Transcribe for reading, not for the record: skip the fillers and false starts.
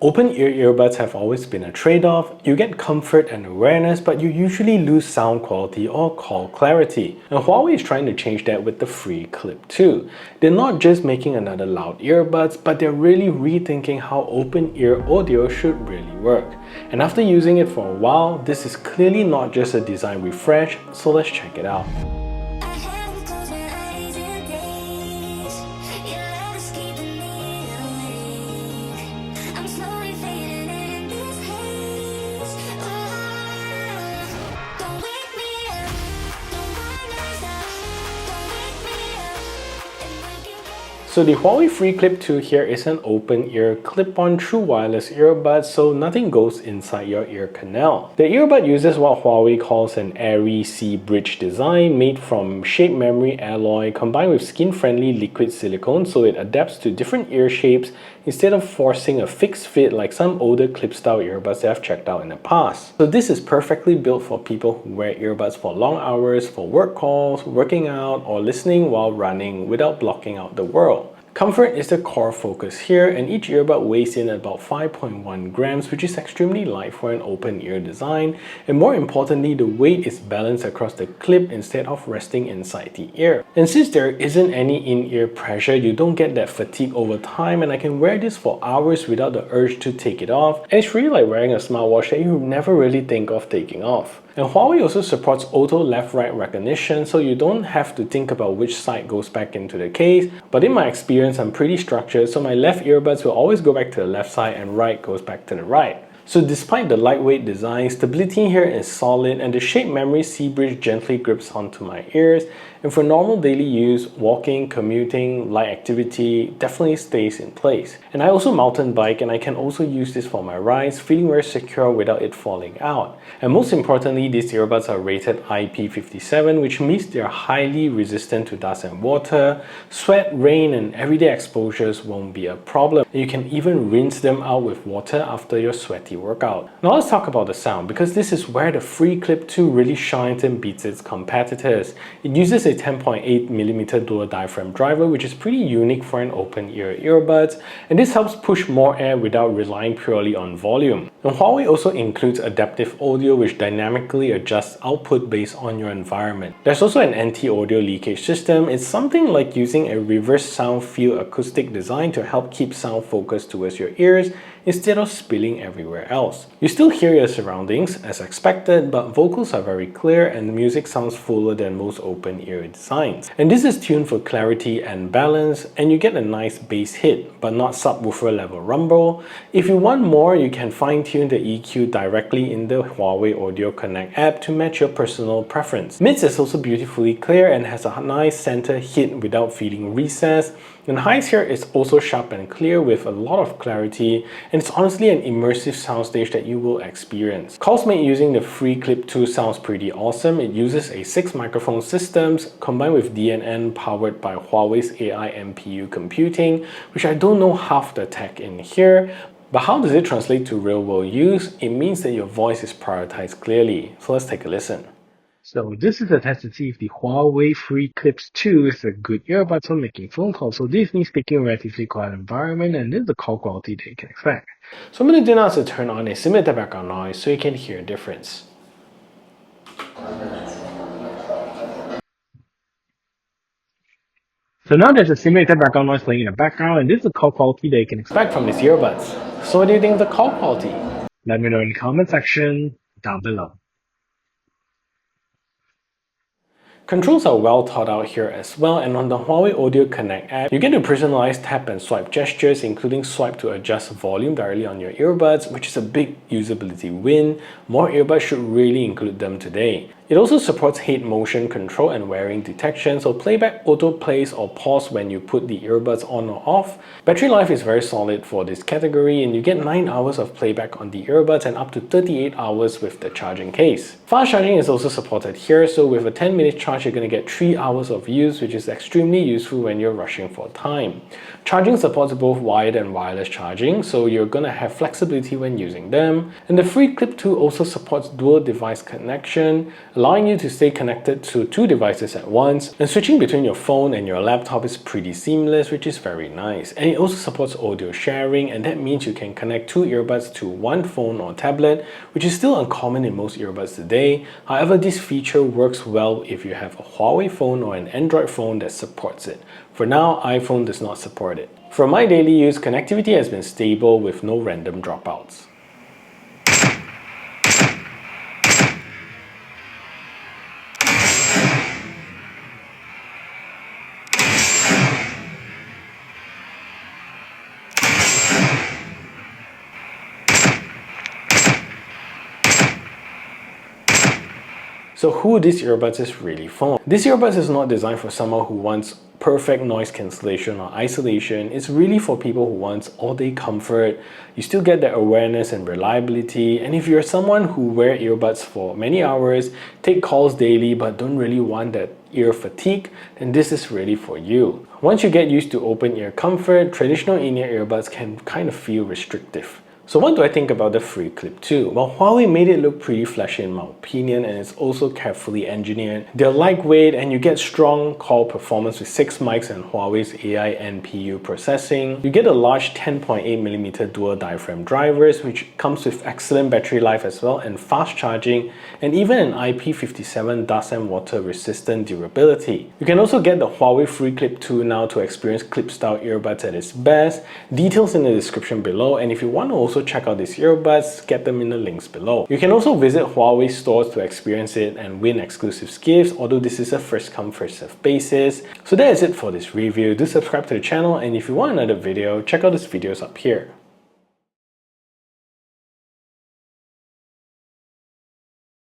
Open-ear earbuds have always been a trade-off. You get comfort and awareness, but you usually lose sound quality or call clarity. And Huawei is trying to change that with the FreeClip 2. They're not just making another loud earbuds, but they're really rethinking how open-ear audio should really work. And after using it for a while, this is clearly not just a design refresh, so let's check it out. So the Huawei FreeClip 2 here is an open-ear clip-on true wireless earbud, so nothing goes inside your ear canal. The earbud uses what Huawei calls an airy C-bridge design made from shape memory alloy combined with skin-friendly liquid silicone, so it adapts to different ear shapes instead of forcing a fixed fit like some older clip-style earbuds that I've checked out in the past. So this is perfectly built for people who wear earbuds for long hours, for work calls, working out, or listening while running without blocking out the world. Comfort is the core focus here, and each earbud weighs in at about 5.1 grams, which is extremely light for an open ear design, and more importantly, the weight is balanced across the clip instead of resting inside the ear. And since there isn't any in-ear pressure, you don't get that fatigue over time, and I can wear this for hours without the urge to take it off, and it's really like wearing a smartwatch that you never really think of taking off. And Huawei also supports auto left-right recognition, so you don't have to think about which side goes back into the case. But in my experience, I'm pretty structured, so my left earbuds will always go back to the left side and right goes back to the right. So despite the lightweight design, stability here is solid, and the shape memory C-bridge gently grips onto my ears. And for normal daily use, walking, commuting, light activity definitely stays in place. And I also mountain bike, and I can also use this for my rides, feeling very secure without it falling out. And most importantly, these earbuds are rated IP57, which means they are highly resistant to dust and water. Sweat, rain, and everyday exposures won't be a problem. And you can even rinse them out with water after your sweaty workout. Now let's talk about the sound, because this is where the FreeClip 2 really shines and beats its competitors. It uses a 10.8mm dual diaphragm driver, which is pretty unique for an open-ear earbuds, and this helps push more air without relying purely on volume. And Huawei also includes adaptive audio, which dynamically adjusts output based on your environment. There's also an anti-audio leakage system. It's something like using a reverse sound field acoustic design to help keep sound focused towards your ears instead of spilling everywhere else. You still hear your surroundings as expected, but vocals are very clear and the music sounds fuller than most open-ear designs. And this is tuned for clarity and balance, and you get a nice bass hit, but not subwoofer level rumble. If you want more, you can fine-tune the EQ directly in the Huawei Audio Connect app to match your personal preference. Mids is also beautifully clear and has a nice center hit without feeling recessed. And highs here is also sharp and clear with a lot of clarity, and it's honestly an immersive soundstage that you will experience. Calls made using the FreeClip 2 sounds pretty awesome. It uses a 6 microphone systems combined with DNN powered by Huawei's AI NPU computing, which I don't know half the tech in here. But how does it translate to real-world use? It means that your voice is prioritized clearly. So let's take a listen. So this is a test to see if the Huawei FreeClip 2 is a good earbud for making phone calls. So this means speaking in a relatively quiet environment, and this is the call quality that you can expect. So I'm going to do now is to turn on a simulated background noise so you can hear a difference. So now there's a simulated background noise playing in the background, and this is the call quality that you can expect from these earbuds. So what do you think of the call quality? Let me know in the comment section down below. Controls are well thought out here as well, and on the Huawei Audio Connect app, you get to personalize tap and swipe gestures, including swipe to adjust volume directly on your earbuds, which is a big usability win. More earbuds should really include them today. It also supports head motion control and wearing detection, so playback auto plays or pause when you put the earbuds on or off. Battery life is very solid for this category, and you get 9 hours of playback on the earbuds and up to 38 hours with the charging case. Fast charging is also supported here, so with a 10-minute charge you're going to get 3 hours of use, which is extremely useful when you're rushing for time. Charging supports both wired and wireless charging, so you're going to have flexibility when using them. And the FreeClip 2 also supports dual device connection, allowing you to stay connected to 2 devices at once, and switching between your phone and your laptop is pretty seamless, which is very nice. And it also supports audio sharing, and that means you can connect 2 earbuds to one phone or tablet, which is still uncommon in most earbuds today. However, this feature works well if you have a Huawei phone or an Android phone that supports it. For now, iPhone does not support it. For my daily use, connectivity has been stable with no random dropouts. So who this earbuds is really for? This earbuds is not designed for someone who wants perfect noise cancellation or isolation. It's really for people who want all-day comfort. You still get that awareness and reliability. And if you're someone who wear earbuds for many hours, take calls daily, but don't really want that ear fatigue, then this is really for you. Once you get used to open ear comfort, traditional in-ear earbuds can kind of feel restrictive. So what do I think about the FreeClip 2? Well, Huawei made it look pretty flashy in my opinion, and it's also carefully engineered. They're lightweight and you get strong call performance with 6 mics and Huawei's AI NPU processing. You get a large 10.8mm dual diaphragm drivers, which comes with excellent battery life as well, and fast charging, and even an IP57 dust and water resistant durability. You can also get the Huawei FreeClip 2 now to experience clip-style earbuds at its best. Details in the description below, and if you want to also check out these earbuds, get them in the links below. You can also visit Huawei stores to experience it and win exclusive gifts, although this is a first come first serve basis. So that is it for this review. Do subscribe to the channel, and if you want another video, check out these videos up here.